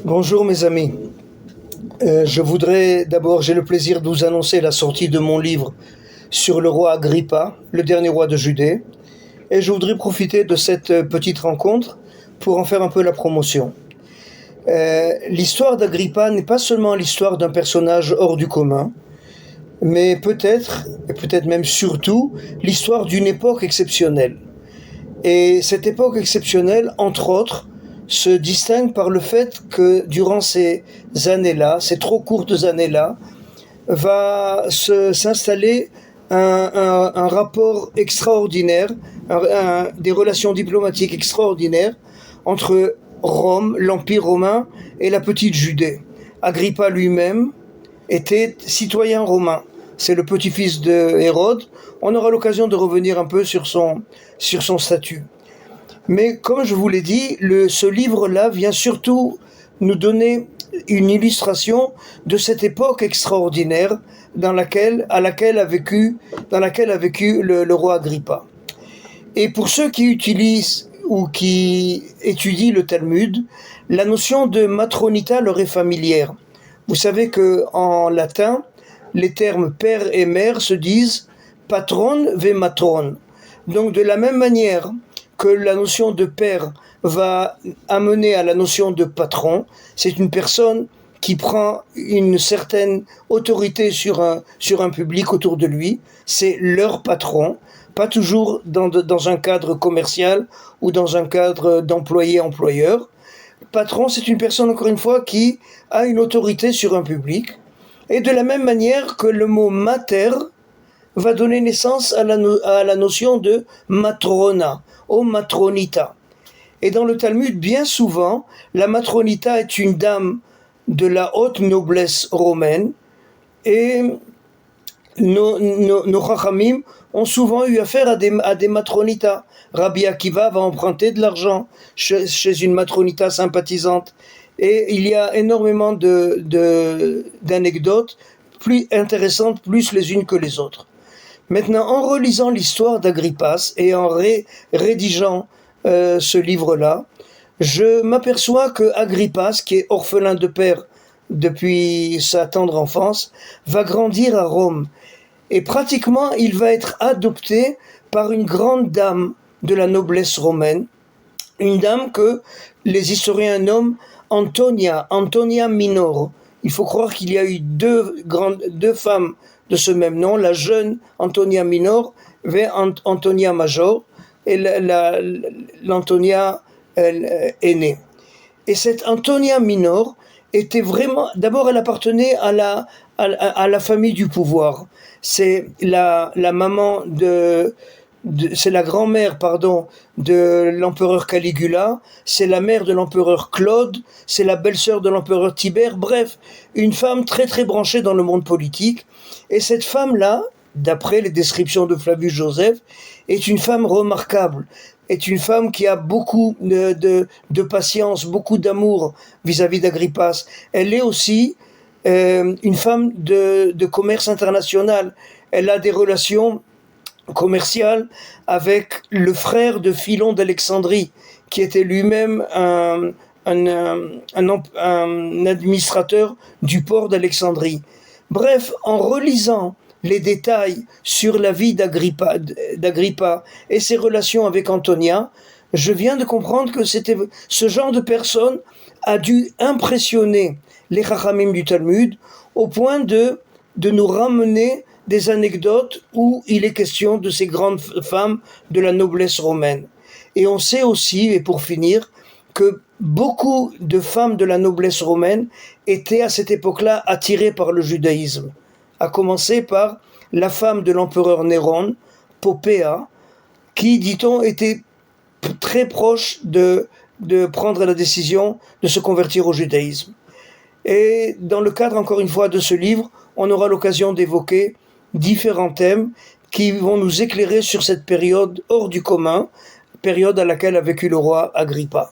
Bonjour mes amis. J'ai le plaisir de vous annoncer la sortie de mon livre sur le roi Agrippa, le dernier roi de Judée. Et je voudrais profiter de cette petite rencontre pour en faire un peu la promotion. L'histoire d'Agrippa n'est pas seulement l'histoire d'un personnage hors du commun, mais peut-être, et peut-être même surtout, l'histoire d'une époque exceptionnelle. Et cette époque exceptionnelle, entre autres, se distingue par le fait que durant ces années-là, ces trop courtes années-là, s'installer un rapport extraordinaire, des relations diplomatiques extraordinaires entre Rome, l'Empire romain et la petite Judée. Agrippa lui-même était citoyen romain. C'est le petit-fils de Hérode. On aura l'occasion de revenir un peu sur son statut. Mais comme je vous l'ai dit, ce livre-là vient surtout nous donner une illustration de cette époque extraordinaire dans laquelle a vécu le roi Agrippa. Et pour ceux qui utilisent ou qui étudient le Talmud, la notion de matronita leur est familière. Vous savez que en latin, les termes père et mère se disent patron ve matron. Donc de la même manière que la notion de père va amener à la notion de patron, c'est une personne qui prend une certaine autorité sur un public autour de lui, c'est leur patron, pas toujours dans un cadre commercial ou dans un cadre d'employé-employeur. Patron, c'est une personne, encore une fois, qui a une autorité sur un public, et de la même manière que le mot mater va donner naissance à la notion de matrona, ou matronita. Et dans le Talmud, bien souvent, la matronita est une dame de la haute noblesse romaine, et nos chachamim ont souvent eu affaire à des matronitas. Rabbi Akiva va emprunter de l'argent chez une matronita sympathisante. Et il y a énormément d'anecdotes plus intéressantes, plus les unes que les autres. Maintenant, en relisant l'histoire d'Agrippas et en rédigeant ce livre-là, je m'aperçois que Agrippas, qui est orphelin de père depuis sa tendre enfance, va grandir à Rome. Et pratiquement, il va être adopté par une grande dame de la noblesse romaine, une dame que les historiens nomment Antonia Minor. Il faut croire qu'il y a eu deux femmes de ce même nom, la jeune Antonia Minor vers Antonia Major, et l'Antonia aînée. Et cette Antonia Minor était vraiment, d'abord elle appartenait à la famille du pouvoir. C'est la maman c'est la grand-mère, de l'empereur Caligula, c'est la mère de l'empereur Claude, c'est la belle-sœur de l'empereur Tibère, bref, une femme très très branchée dans le monde politique. Et cette femme-là, d'après les descriptions de Flavius Joseph, est une femme remarquable, est une femme qui a beaucoup de patience, beaucoup d'amour vis-à-vis d'Agrippas. Elle est aussi une femme de commerce international. Elle a des relations commercial avec le frère de Philon d'Alexandrie, qui était lui-même un administrateur du port d'Alexandrie. Bref, en relisant les détails sur la vie d'Agrippa et ses relations avec Antonia, je viens de comprendre que ce genre de personne a dû impressionner les chachamim du Talmud au point de nous ramener des anecdotes où il est question de ces grandes femmes de la noblesse romaine. Et on sait aussi, et pour finir, que beaucoup de femmes de la noblesse romaine étaient à cette époque-là attirées par le judaïsme, à commencer par la femme de l'empereur Néron, Popéa, qui, dit-on, était très proche de prendre la décision de se convertir au judaïsme. Et dans le cadre, encore une fois, de ce livre, on aura l'occasion d'évoquer différents thèmes qui vont nous éclairer sur cette période hors du commun, période à laquelle a vécu le roi Agrippa.